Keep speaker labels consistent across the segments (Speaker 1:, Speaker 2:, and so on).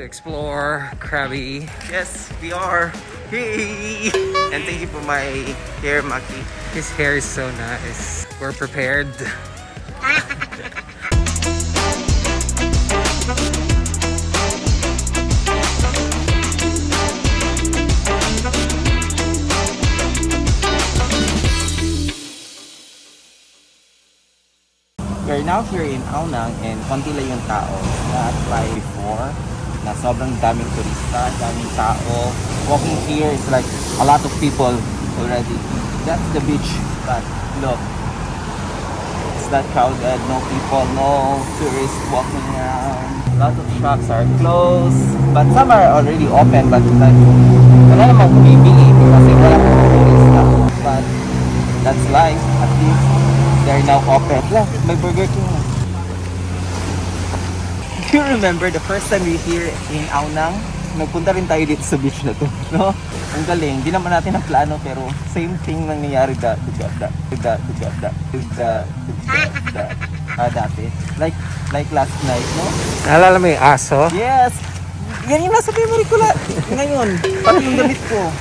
Speaker 1: explore Krabi.
Speaker 2: Yes, we are. Hey! And thank you for my hair, Mackee.
Speaker 1: His hair is so nice. We're prepared.
Speaker 2: We're now here in Aonang and konti lang yung tao. Not like before, na sobrang daming turista, daming tao. Walking here is like a lot of people already. That's the beach, but look, it's not crowded, no people, no tourists walking around. A lot of shops are closed, but some are already open, but like, wala namang bumibili kasi wala pang turista. But that's life, at least. They're now open. Yeah, may Burger King na. Do you remember the first time we here in Aonang? Nagpunta rin tayo dito sa beach na to, no? Ang galing. Di naman natin ang plano pero same thing nangyayari dati. Like last night, no?
Speaker 1: Naalala mo yung aso?
Speaker 2: Yes! Yan yung nasa memory ko ngayon. Pati yung damit ko.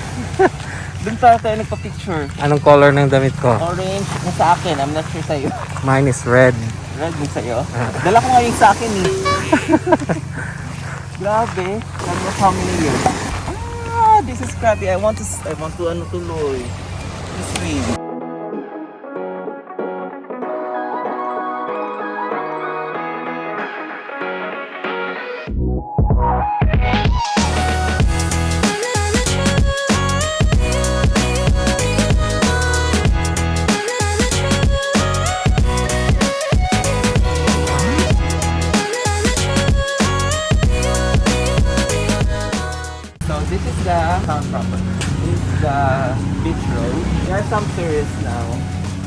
Speaker 2: Doon tayo nagpa-picture.
Speaker 1: Anong color ng damit ko?
Speaker 2: Orange na sa akin. I'm not sure sa'yo.
Speaker 1: Mine is red.
Speaker 2: Red din sa'yo? Dala ko nga yung sa akin eh. Grabe. God knows how many years. This is Krabi. I want to tuloy. This way. This is the town proper. This is the beach road. There are some tourists now.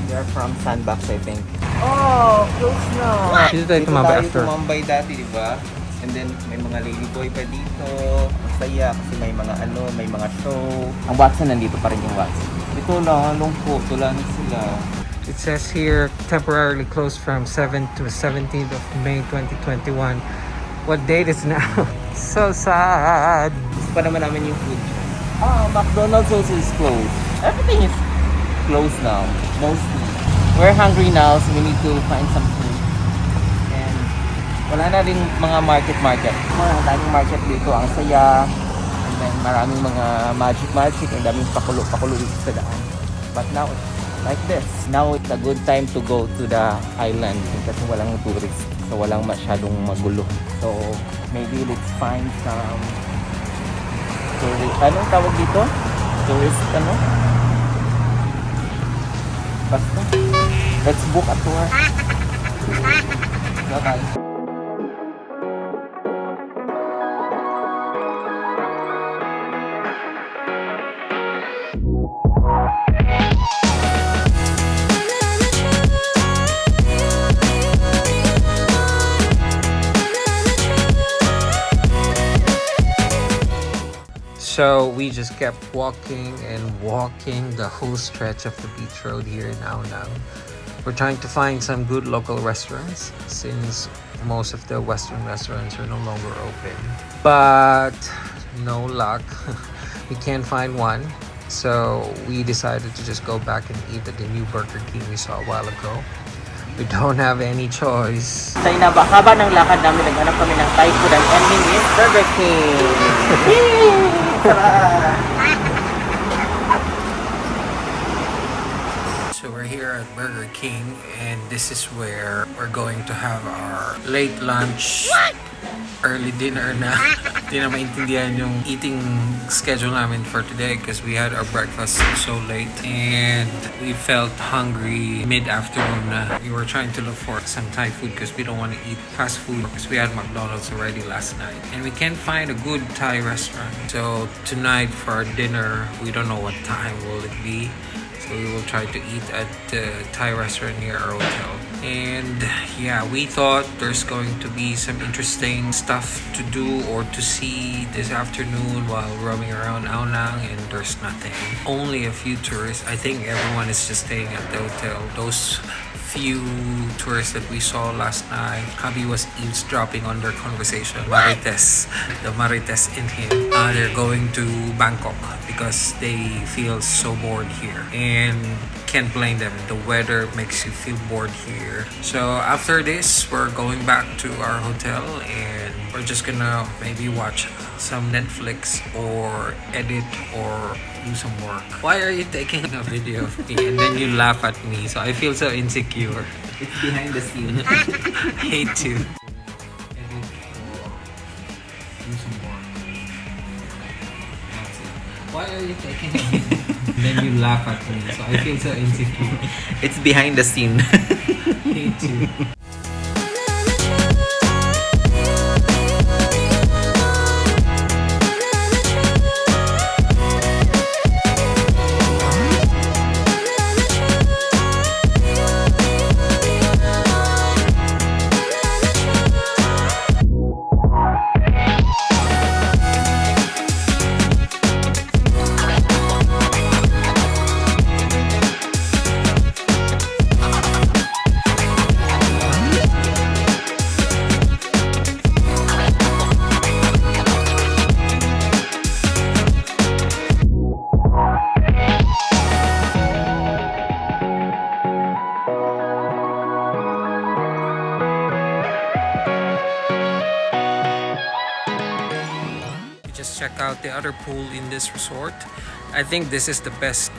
Speaker 2: They are from Sandbox, I think. Oh, close na.
Speaker 1: Dito tayo tumambay after.
Speaker 2: Tumambay dati, di ba? And then may mga ladyboy pa dito. Masaya kasi may mga show. Ang Watson nandito pa rin yung Watson. Ito lang, lungkot. Wala na sila.
Speaker 1: It says here, temporarily closed from 7th to 17th of May 2021. What date is now? So sad.
Speaker 2: Gusto pa naman namin yung food. McDonald's also is closed. Everything is closed now, mostly. We're hungry now, so we need to find some food. And wala na rin mga market. Ang daming market dito, ang saya. And then maraming mga magic. Ang daming pakulo dito sa daan. But now, it's like this. Now, it's a good time to go to the island kasi walang tourists. So, walang masyadong magulo. So, maybe let's find some tourist. Anong tawag dito? Tourist, Basta. Let's book a tour. Okay.
Speaker 1: So we just kept walking the whole stretch of the beach road here in Aonang. We're trying to find some good local restaurants since most of the Western restaurants are no longer open. But no luck. We can't find one. So we decided to just go back and eat at the new Burger King we saw a while ago. We don't have any choice.
Speaker 2: Sa inabakaba ng lakad namin, naghanap kami ng Thai food. Ang ending is Burger King.
Speaker 1: So we're here at Burger King and this is where we're going to have our late lunch. Early dinner na. Hindi na maintindihan yung eating schedule namin for today because we had our breakfast so late and we felt hungry mid-afternoon na. We were trying to look for some Thai food because we don't want to eat fast food because we had McDonald's already last night and we can't find a good Thai restaurant. So tonight for our dinner, we don't know what time will it be. So we will try to eat at the Thai restaurant near our hotel. And yeah, we thought there's going to be some interesting stuff to do or to see this afternoon while roaming around Aonang, and there's nothing. Only a few tourists. I think everyone is just staying at the hotel. Those few tourists that we saw last night, Hubbee was eavesdropping on their conversation. Marites, the Marites in him. They're going to Bangkok because they feel so bored here. And can't blame them. The weather makes you feel bored here. So after this, we're going back to our hotel and we're just gonna maybe watch some Netflix or edit or do some work. Why are you taking a video of me and then you laugh at me? So I feel so insecure.
Speaker 2: It's behind the scene.
Speaker 1: I hate to edit or do some work. That's it. Why are you taking a video? And then you laugh at me. So I feel so insecure.
Speaker 2: It's behind the scene.
Speaker 1: Hate to. Just check out the other pool in this resort. I think this is the best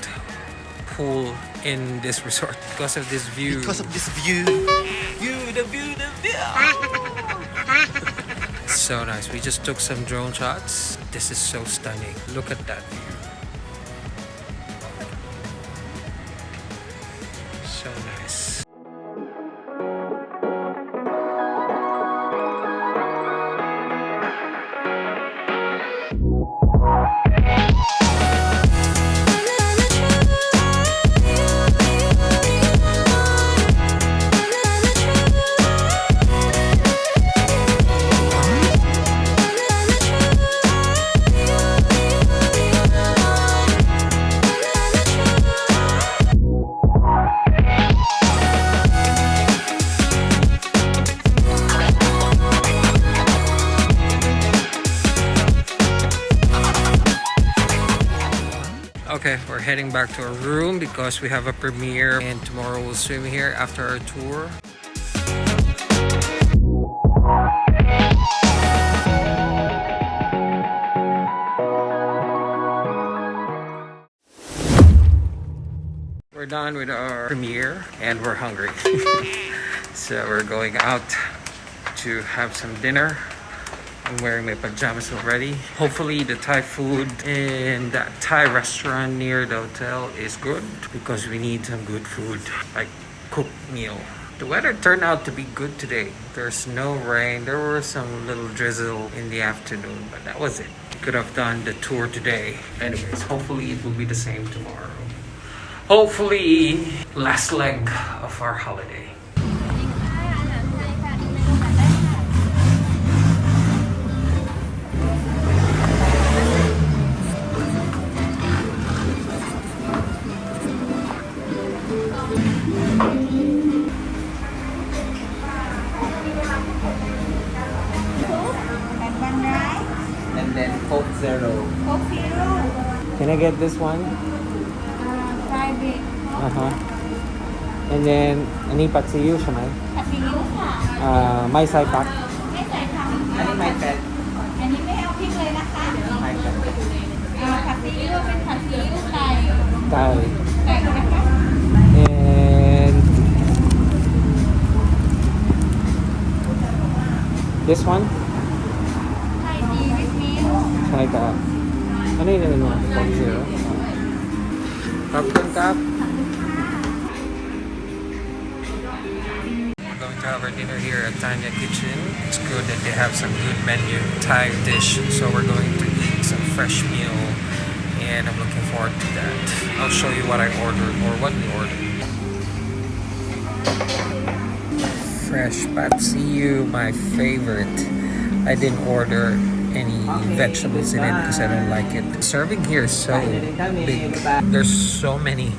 Speaker 1: pool in this resort because of this view.
Speaker 2: Because of this view. The view.
Speaker 1: So nice. We just took some drone shots. This is so stunning. Look at that view. So nice. Okay, we're heading back to our room because we have a premiere and tomorrow we'll swim here after our tour. We're done with our premiere and we're hungry. So we're going out to have some dinner. I'm wearing my pajamas already. Hopefully the Thai food in that Thai restaurant near the hotel is good because we need some good food, like cooked meal. The weather turned out to be good today. There's no rain. There were some little drizzle in the afternoon, but that was it. We could have done the tour today. Anyways, hopefully it will be the same tomorrow. Hopefully, last leg of our holiday.
Speaker 2: And then Coke Zero.
Speaker 3: Coke Zero.
Speaker 1: Can I get this one?
Speaker 3: Private.
Speaker 1: And then, any pat siyu siya may?
Speaker 3: ผัดซีอิ๊วค่ะ
Speaker 1: May sai pak.
Speaker 3: ไม่ใส่ทำ
Speaker 2: อันนี้ไม่แฟต
Speaker 3: อันนี้ไม่เอาพริกเลยนะคะ
Speaker 2: ไม่แฟต
Speaker 3: ผัดซีอิ๊วเป็นผัดซีอิ๊วไก่
Speaker 1: Thai.
Speaker 3: ไก่นะคะ
Speaker 1: And this one?
Speaker 3: ไข่ดีวิตมิล
Speaker 1: Thai ka. Ano yun naman mo? Coke Zero. Popcorn cup. We're going to have our dinner here at Tanya Kitchen. It's good that they have some good menu Thai dish. So we're going to eat some fresh meal and I'm looking forward to that. I'll show you what I ordered or what we ordered. Fresh pat siyu, my favorite. I didn't order any vegetables in it because I don't like it. The serving here is so big. There's so many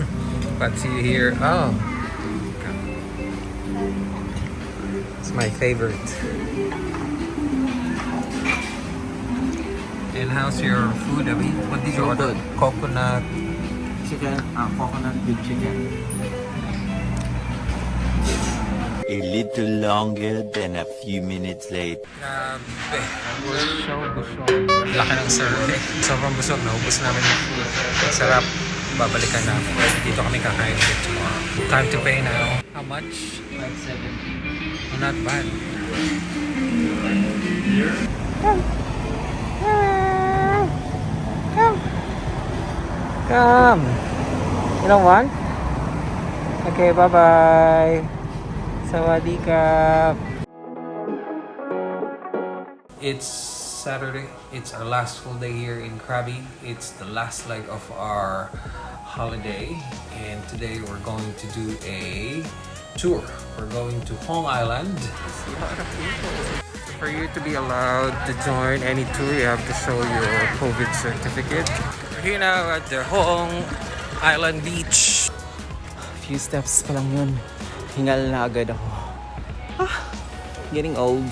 Speaker 1: pat siyu here. Oh, It's my favorite. And how's your food, Abby? What did you order? Coconut.
Speaker 2: Chicken, coconut with chicken.
Speaker 4: A little longer than a few minutes later.
Speaker 1: Grabe. Busog. Laki ng survey. Sobrang busog. Naubos namin yung food. Sarap. Babalikan namin. Dito kami kakain ulit tomorrow. Time to pay now. How much?
Speaker 2: 570.
Speaker 1: Oh, not bad. Come. You don't want? Okay, bye-bye. Sawadee-ka. It's Saturday. It's our last full day here in Krabi. It's the last leg of our holiday. And today we're going to do a tour. We're going to Hong Island. A lot of people. For you to be allowed to join any tour, you have to show your COVID certificate. We're here now at the Hong Island Beach.
Speaker 2: Few steps pa lang yun. Hingal na agad ako. Getting old.